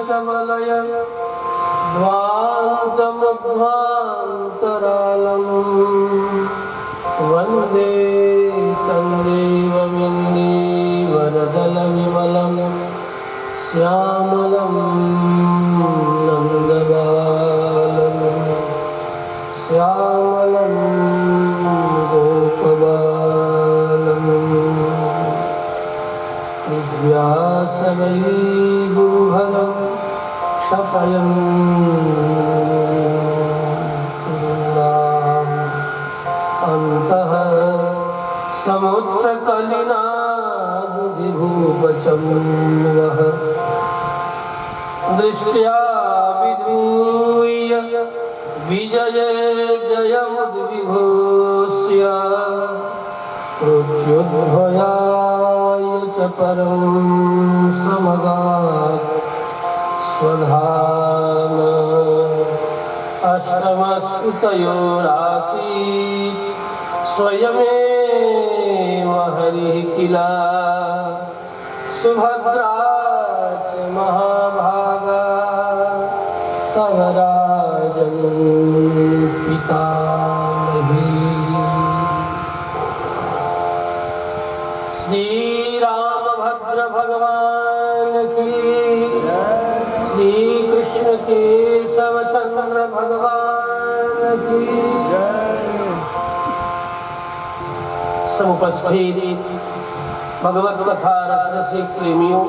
कमलय ध्वान्तमुध्वान्तरालम् वन्दे तन्देवमिन्दीवरदलविमलं श्यामलं नन्दबालं श्यामलं गोपबालं व्यासवैगुहरं क्षपयन् अन्तः समुद्रकलिनादिभूपचम्वः दृष्ट्या विधूय विजये जयमुद्विघोष्य मृत्युद्भयाय च परं समगात् स्वधाम अष्टमस्कृतयोरासीत् स्वयमेव हरिः किला सुभद्रा च महाभागा तव राजन् पितामही। श्री रामभद्र भगवान की, श्री कृष्ण केशव चंद्र भगवान की समुपस्थित भगवत कथा रस रसिक प्रेमियों,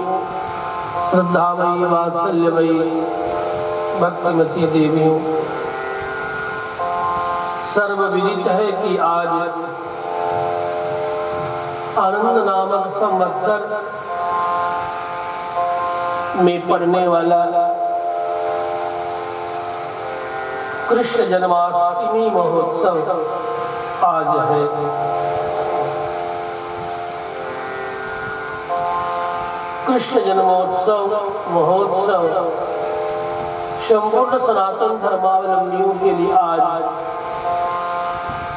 श्रद्धामयी वात्सल्यमयी भक्तिमती देवियों, सर्वविदित है कि आज आनंद नामक संवत्सर में पड़ने वाला कृष्ण जन्माष्टमी महोत्सव आज है। कृष्ण जन्मोत्सव महोत्सव संपूर्ण सनातन धर्मावलंबियों के लिए आज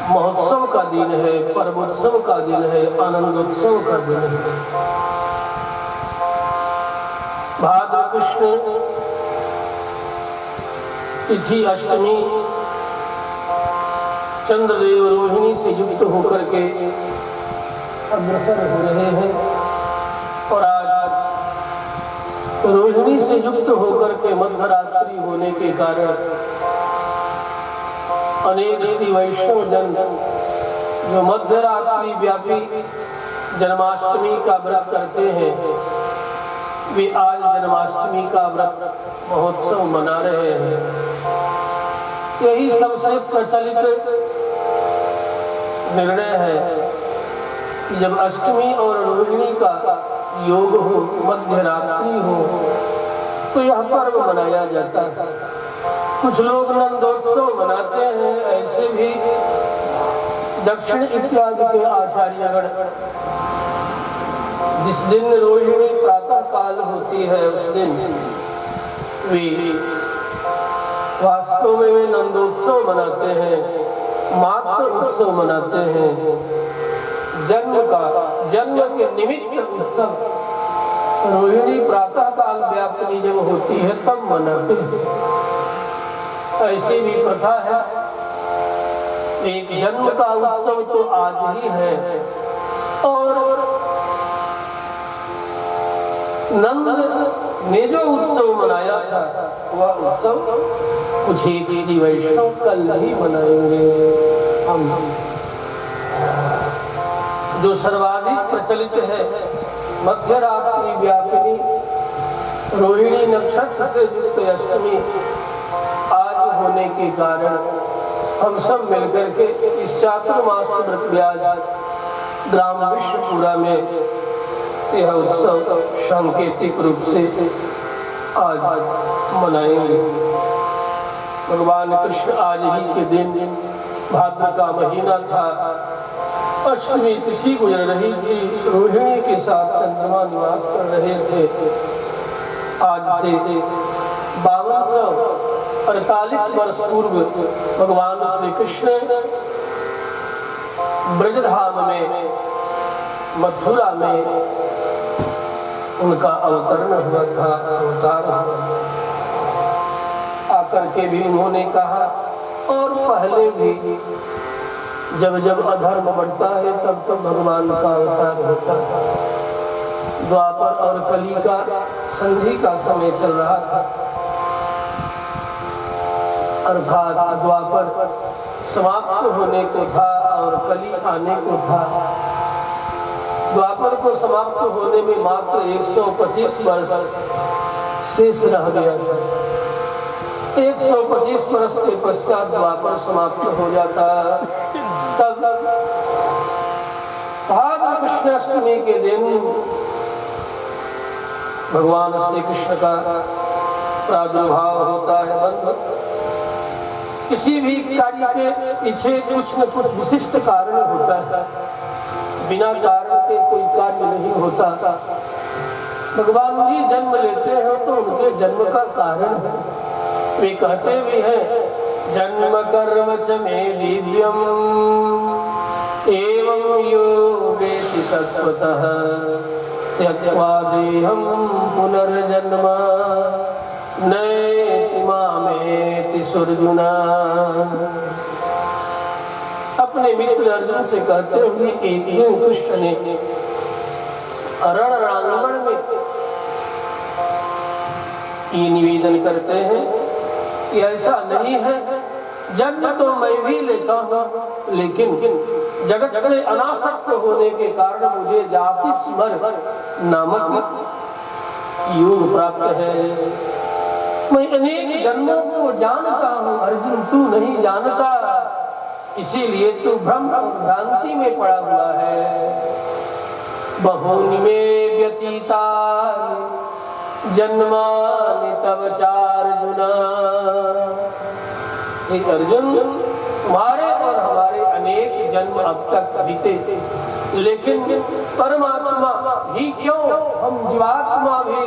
महोत्सव का दिन है, पर्वोत्सव का दिन है, आनंदोत्सव का दिन है। भाद्र कृष्ण तिथि अष्टमी चंद्रदेव रोहिणी से युक्त होकर के अग्रसर हो रहे हैं और आज रोहिणी से युक्त होकर के मध्यरात्रि होने के कारण अनेक श्री वैष्णव जन जो मध्यरात्रि व्यापी जन्माष्टमी का व्रत करते हैं वे आज जन्माष्टमी का व्रत महोत्सव मना रहे हैं। यही सबसे प्रचलित निर्णय है कि जब अष्टमी और रोहिणी का योग हो, मध्यरात्रि हो, तो यह पर्व मनाया जाता है। कुछ लोग नंदोत्सव मनाते हैं, ऐसे भी दक्षिण इत्यादि के आचार्यगण जिस दिन रोहिणी प्रातः काल होती है उस दिन वे वास्तव में वे नंदोत्सव मनाते हैं, मातृ उत्सव मनाते हैं। जन्म के निमित्त उत्सव रोहिणी प्रातः काल व्यापनी जब होती है तब मनाते हैं। ऐसी भी प्रथा है। एक जन्म का उत्सव तो आज ही है और नंद ने जो उत्सव मनाया था वह उत्सव कुछ एक श्री वैष्णव कल ही मनाएंगे। हम जो सर्वाधिक प्रचलित है मध्यरात्रि व्यापिनी रोहिणी नक्षत्र से युक्त अष्टमी आज होने के कारण हम सब मिलकर के इस चातुर्मास व्रत व्याज ग्राम विश्वपुरा में यह उत्सव सांकेतिक रूप से आज मनाएंगे। भगवान कृष्ण आज ही के दिन भाद्र का महीना था, अष्टमी तिथि गुजर रही थी, रोहिणी के साथ चंद्रमा निवास कर रहे थे। आज से 5248 वर्ष पूर्व भगवान श्री कृष्ण ब्रजधाम में मथुरा में उनका अवतरण हुआ था, अवतार हुआ। करके भी उन्होंने कहा, और पहले भी जब जब अधर्म बढ़ता है तब तब भगवान का अवतार होता है। द्वापर और कली का संधि का समय चल रहा था, अर्थात द्वापर समाप्त होने को था और कली आने को था। द्वापर को समाप्त होने में मात्र 125 वर्ष शेष रह गया था। 125 वर्ष के पश्चात द्वापर समाप्त हो जाता। तब भाद्र कृष्ण अष्टमी के दिन भगवान श्री कृष्ण का प्रादुर्भाव होता है। बंधु, किसी भी कार्य के पीछे कुछ न कुछ विशिष्ट कारण होता है, बिना कारण के कोई कार्य नहीं होता। भगवान भी जन्म लेते हैं तो उनके जन्म का कारण है। वे कहते भी हैं, जन्म कर्म च मे दिव्यम एवं यो वेति तत्त्वतः त्यक्त्वा देहं पुनर्जन्म नैति मामेति सुर्जुना। अपने मित्र अर्जुन से कहते हुए एक दिन कृष्ण ने रण रांगण में ये निवेदन करते हैं कि ऐसा नहीं है, जन्म तो मैं भी लेता हूँ, लेकिन जगत से अनासक्त होने के कारण मुझे जाति स्मर नामक योग प्राप्त है। मैं अनेक जन्मों को जानता हूँ अर्जुन, तू नहीं जानता, इसीलिए तू भ्रम और भ्रांति में पड़ा हुआ है। बहूनि मे व्यतीता जन्मानि तव चार्जुना। अर्जुन, तुम्हारे और हमारे अनेक जन्म अब तक बीते, लेकिन परमात्मा ही क्यों, हम जीवात्मा भी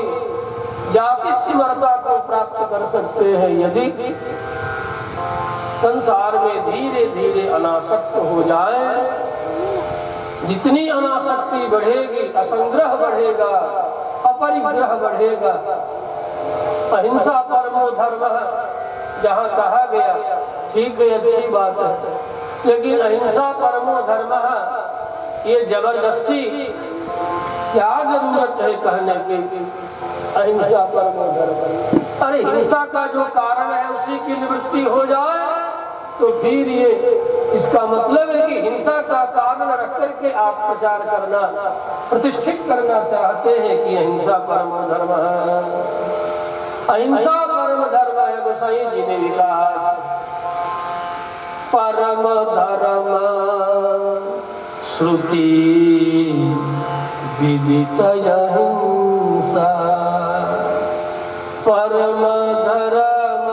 जाति स्मरता को प्राप्त कर सकते हैं यदि संसार में धीरे धीरे अनासक्त हो जाए। जितनी अनासक्ति बढ़ेगी, असंग्रह बढ़ेगा, अपरिग्रह बढ़ेगा। अहिंसा परमो धर्म जहाँ कहा गया ठीक है, अच्छी बात है, लेकिन अहिंसा परमो धर्म ये जबरदस्ती क्या जरूरत है कहने की अहिंसा परमो धर्म? अरे हिंसा का जो कारण है उसी की निवृत्ति हो जाए तो फिर ये इसका मतलब है कि हिंसा का कारण रख करके आप प्रचार करना, प्रतिष्ठित करना चाहते हैं कि अहिंसा परम धर्म है। अहिंसा परम धर्म है, गोसाई जी ने भी कहा। परम धर्म श्रुति विदित अहिंसा, परम धर्म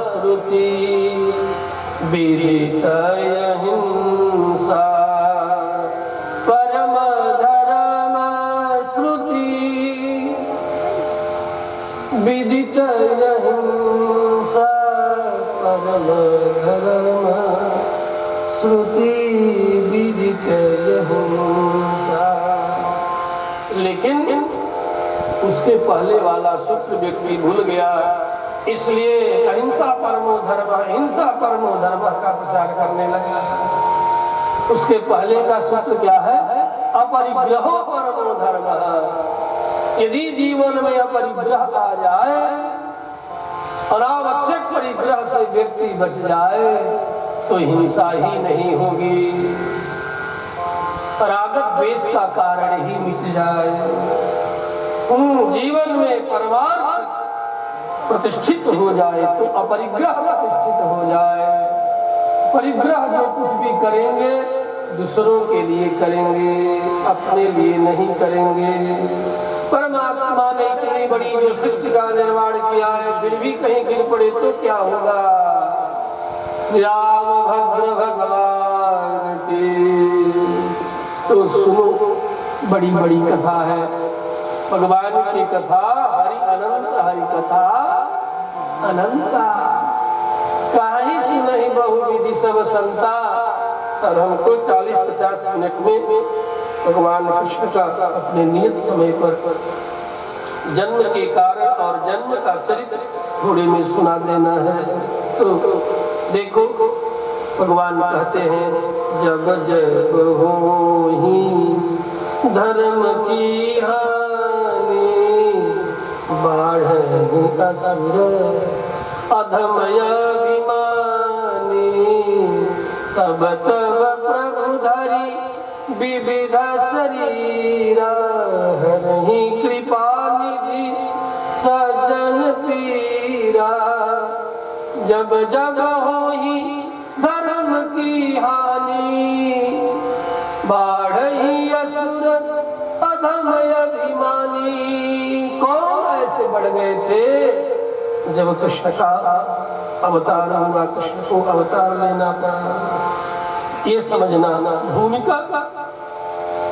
श्रुति विदित अहिंसा, परम धर्म श्रुति विदित अहिंसा, परम धर्म श्रुति विदित अहिंसा। लेकिन उसके पहले वाला सूत्र व्यक्ति भूल गया, इसलिए अहिंसा परमो धर्म, हिंसा परमो धर्म का प्रचार करने लगा। उसके पहले का सूत्र क्या है? अपरिग्रहो परमो धर्म। यदि जीवन में अपरिग्रह आ जाए, अनावश्यक परिग्रह से व्यक्ति बच जाए तो हिंसा ही नहीं होगी, रागत द्वेष का कारण ही मिट जाए। जीवन में परमार्थ प्रतिष्ठित हो जाए तो अपरिग्रह प्रतिष्ठित हो जाए। परिग्रह जो कुछ भी करेंगे दूसरों के लिए करेंगे, अपने लिए नहीं करेंगे। परमात्मा ने इतनी बड़ी जो सृष्टि का निर्माण किया है, फिर भी कहीं गिर पड़े तो क्या होगा? राम भद्र भगवान की तो सुनो, बड़ी बड़ी कथा है भगवान की कथा। हरि अनंत, हरि कथा अनंता, कहीं सुनहि बहुविधि सब संता। और हमको 40-50 मिनट में भगवान कृष्ण का अपने नियत समय पर जन्म के कारण और जन्म का चरित्र थोड़े में सुना देना है। तो देखो भगवान कहते हैं, जब जब होही धर्म की हानि, बाढ़हि असुर अधमय अभिमानी, तब तब प्रभु धरि विविध शरीरा, हरहि कृपा निधि सज्जन पीरा। जब जब होही धर्म की हानि, बाढ़हि असुर अधमय अभिमानी। कौन ऐसे बढ़ गए थे जब कृष्ण का अवतार हुआ, कृष्ण को अवतार लेना पड़ा। ये समझना, भूमिका का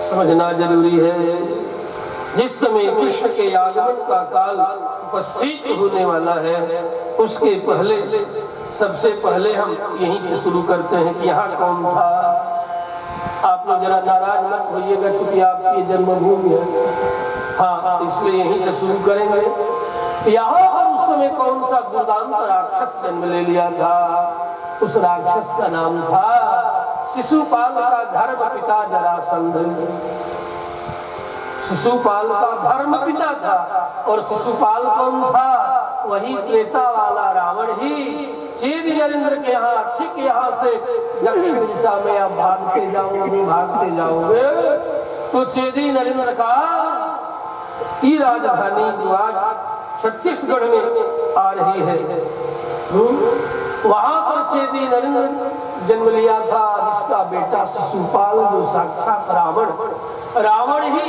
समझना जरूरी है। जिस समय कृष्ण के आगमन का काल उपस्थित होने वाला है, उसके पहले सबसे पहले हम यहीं से शुरू करते हैं कि यहाँ कौन था। आप लोग जरा नाराज मत होइएगा क्योंकि आपकी जन्मभूमि है। हाँ, इसलिए यहीं से शुरू करेंगे। यहाँ पर उस समय कौन सा दुर्दांत राक्षस जन्म ले लिया था। उस राक्षस का नाम था शिशुपाल का धर्म पिता जरासंध। शिशुपाल का धर्म पिता था। और शिशुपाल कौन था? वही त्रेता वाला रावण ही। चेदी नरेंद्र के यहाँ, ठीक यहाँ से दक्षिण दिशा में आप भागते जाओगे तो चेदी नरेंद्र का की राजधानी जो आज छत्तीसगढ़ में आ रही है, वहां पर चेदी नरेंद्र जन्म लिया था, जिसका बेटा शिशुपाल जो साक्षात रावण ही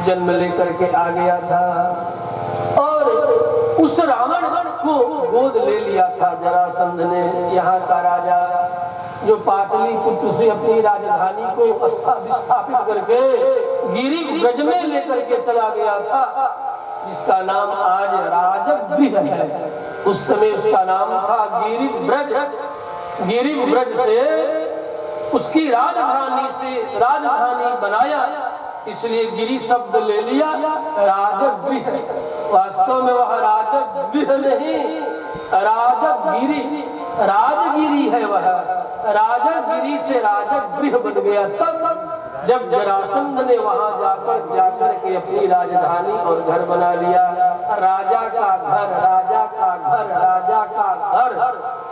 जन्म लेकर के आ गया था। और उस रावण को गोद ले लिया था जरासंध ने। यहाँ का राजा जो पाटलिपुत्र से अपनी राजधानी को स्थापित करके गिरि ब्रज में लेकर के चला गया था, जिसका नाम आज राजगृह है। उस समय उसका नाम था गिरि ब्रज। गिरि ब्रज से उसकी राजधानी बनाया, इसलिए गिरि शब्द ले लिया राजगृह। वास्तव में वह राजगृह नहीं, राजगिरी है। वह राजगिरी से राजगृह बन गया। तब जब जरासंध ने वहां जाकर के अपनी राजधानी और घर बना लिया। राजा का घर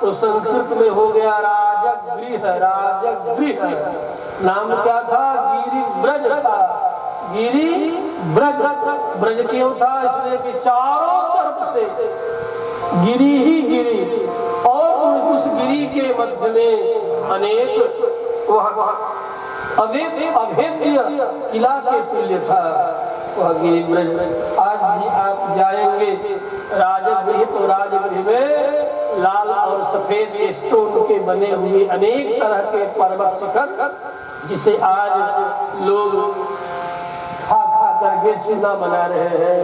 तो संस्कृत में हो गया राजगृह। नाम क्या था? गिरि ब्रज था। गिरि ब्रज क्यों था? इसलिए कि चारों तरफ से गिरि ही गिरि, और उस गिरि के मध्य में अनेक अभेद्य किला के तुल्य था वह गिरि ब्रज। आज भी आप जाएंगे राजगृह, तो राजगृह में लाल और सफेद स्टोन के बने हुए अनेक तरह के पर्वत शिखर, जिसे आज लोग खा करके चूना बना रहे हैं।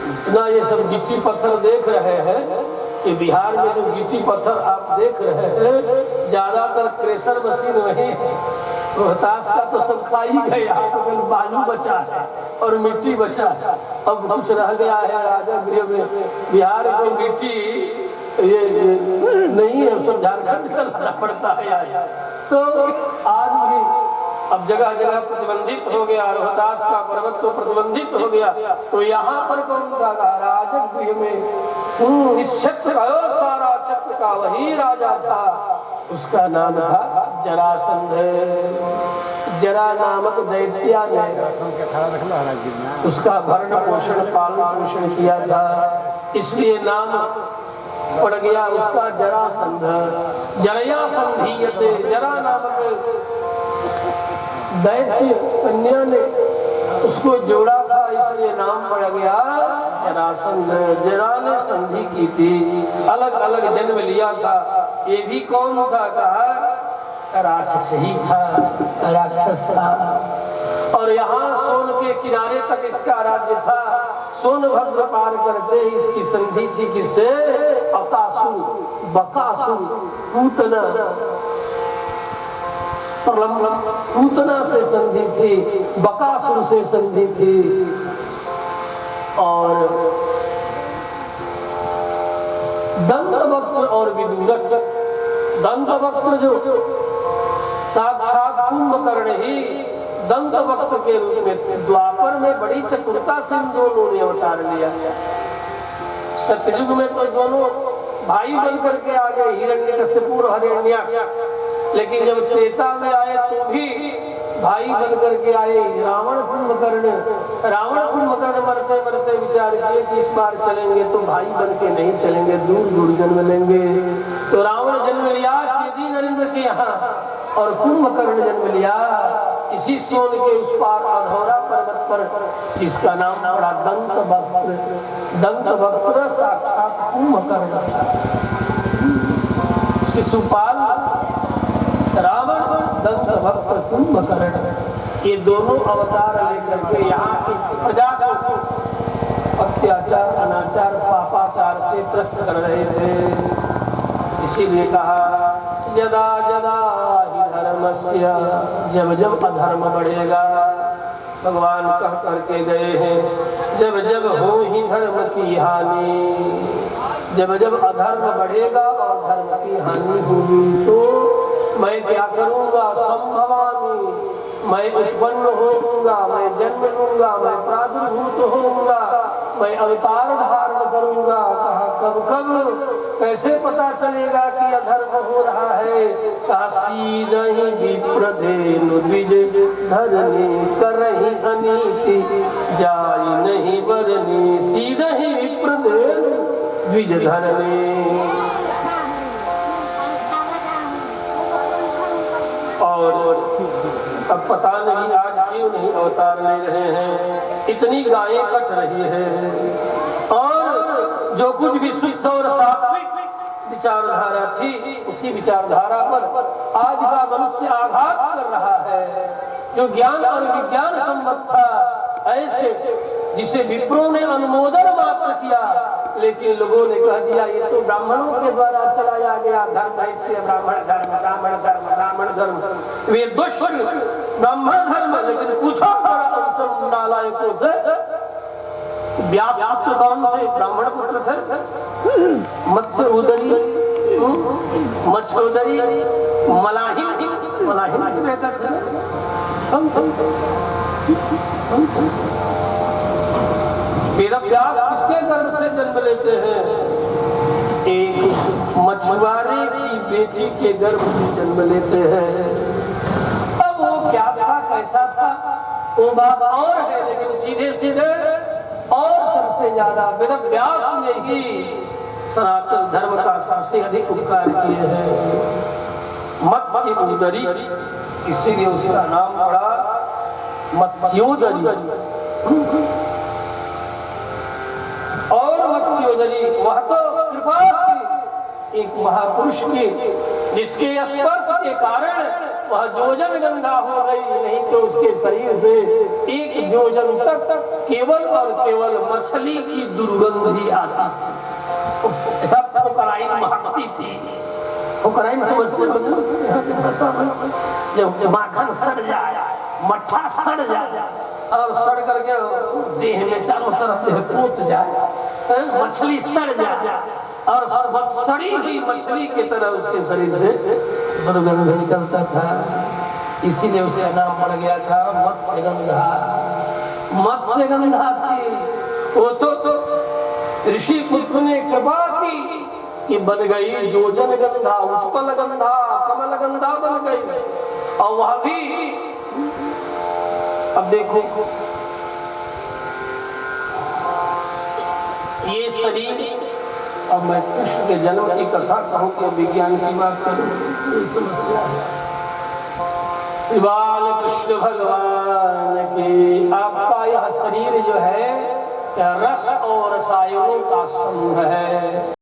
इतना ये सब गिट्टी पत्थर देख रहे हैं कि बिहार में जो गिट्टी पत्थर आप देख रहे हैं, ज्यादातर क्रेशर मशीन वही है। रोहतास का तो सब खा ही गया, तो बालू बचा है और मिट्टी बचा है। अब कुछ रह गया है राजगृह में। बिहार को मिट्टी ये नहीं है, सब झारखंड से लाना पड़ता है। तो आज भी अब जगह जगह प्रतिबंधित हो गया। रोहतास का पर्वत तो प्रतिबंधित हो गया, तो यहाँ पर कौन सा राजगृह में इस क्षेत्र का सारा क्षेत्र का वही राजा था। उसका नाम था जरासंध। जरा नामक दैत्या ने उसका भरण पोषण पालन पोषण किया था, इसलिए नाम पड़ गया उसका जरासंध। जरया संधीयते, जरा नामक दैत्य कन्या ने उसको जोड़ा था, इसलिए नाम पड़ गया जरासंध। जरा ने संधि की थी, अलग अलग जन्म लिया था। ये भी कौन था? कहा राक्षस ही था, राक्षस था। और यहाँ सोन के किनारे तक इसका राज्य था। सोनभद्र पार करते ही इसकी संधि थी किससे? अकासुर, बकासुर, पूतना, पूतना से संधि थी, बकासुर से संधि थी। और दंतवक्त्र और विदूरक। दंतवक्त्र जो साक्षात कुंभकर्ण ही दंतवक्त्र के रूप में द्वापर में बड़ी चतुरता से इन दोनों ने अवतार लिया। सतयुग में तो दोनों भाई बनकर के आ गए, हिरण्यकशिपु और हिरण्याक्ष। लेकिन जब त्रेता में आए तो भी भाई बनकर के आए रावण कुंभकर्ण। रावण कुंभकर्ण मरते मरते विचार किए कि इस बार चलेंगे तो भाई बन के नहीं चलेंगे, दूर दूर जन्म लेंगे। तो रावण जन्म लिया चेदी नरेंद्र के यहाँ और कुंभकर्ण जन्म लिया इसी सोन के उस पार अधौरा पर्वत पर, जिसका नाम पड़ा दंतवक्त्र। दंतवक्त्र साक्षात कुंभकर्ण। शिशुपाल रावण, दंतवक्त्र, कुंभकर्ण, ये दोनों अवतार लेकर के यहाँ की प्रजा को अत्याचार, अनाचार, पापाचार से त्रस्त कर रहे थे। इसीलिए कहा यदा यदा हि धर्मस्य, जब जब अधर्म बढ़ेगा, भगवान कह करके गए हैं जब जब हो ही धर्म की हानि। जब जब अधर्म बढ़ेगा और धर्म की हानि होगी तो मैं क्या करूंगा, संभवामी, मैं उत्पन्न होऊंगा, मैं जन्म लूंगा, मैं प्रादुर्भूत होऊंगा, मैं अवतार धारण करूंगा। कहा कब कब, कैसे पता चलेगा कि अधर्म हो रहा है। कहा सीधा ही विप्रधेनु द्विज धरनी करही अनीति जाई नहीं बरनी। सीधा ही विप्रधेनु द्विज धरनी। और अब पता नहीं आज क्यों नहीं अवतार ले रहे हैं, इतनी गायें कट रही है। और जो कुछ भी शुद्ध और सात्विक विचारधारा थी उसी विचारधारा पर आज का मनुष्य आघात कर रहा है। जो ज्ञान और विज्ञान सम्मत था, ऐसे जिसे विप्रों ने अनुमोदन मात्र किया, लेकिन लोगों ने कह दिया ये तो ब्राह्मणों के द्वारा चलाया गया धर्म, ऐसे ब्राह्मण धर्म, ब्राह्मण धर्म, ब्राह्मण धर्म, वे दुष्ट ब्राह्मण धर्म। लेकिन पूछो नालायकों से, व्यास पुत्र कौन थे? ब्राह्मण पुत्र थे। मत्स्य उदरी, मत्स्योदरी, मलाहिन, मलाहिन के बेटा थे। वेद व्यास किसके गर्भ से जन्म लेते हैं? एक मछुआरे की बेटी के गर्भ से जन्म लेते हैं। अब वो क्या था, कैसा था, वो बात और है, लेकिन सीधे सीधे और सबसे ज्यादा वेद व्यास ने ही सनातन धर्म का सबसे अधिक उपकार किए हैं। मत्स्य उदरी, इसीलिए उसका नाम पड़ा मत्स्योदरी। और मत्स्योदरी वह तो कृपा थी एक महापुरुष की, जिसके स्पर्श के कारण वह योजन गंगा हो गई, नहीं तो उसके शरीर से एक योजन तक केवल और केवल मछली की दुर्गंध ही आती थी। ऐसा पोकराइन महकती थी। पोकराइन समझते जब माखन सड़ जाए, मट्ठा सड़ जाए और सड़ करके देह में चारों तरफ देह पोत जाए, मछली सड़ जाए और सड़ी हुई मछली की तरह उसके शरीर से दुर्गंध निकलता था। इसीलिए उसका नाम पड़ गया था मत्स्यगंधा। मत्स्यगंधा थी वो तो ऋषि पुत्र ने कृपा की कि बन गई योजन गंधा, उत्पल गंधा, कमल गंधा बन गई। और वह भी अब देखो ये शरीर, अब मैं कृष्ण के जन्म की कथा कहूं कि विज्ञान की बात करूं, ये समस्या है। बाल कृष्ण भगवान की आपका यह शरीर जो है रस और रसायनों का समूह है।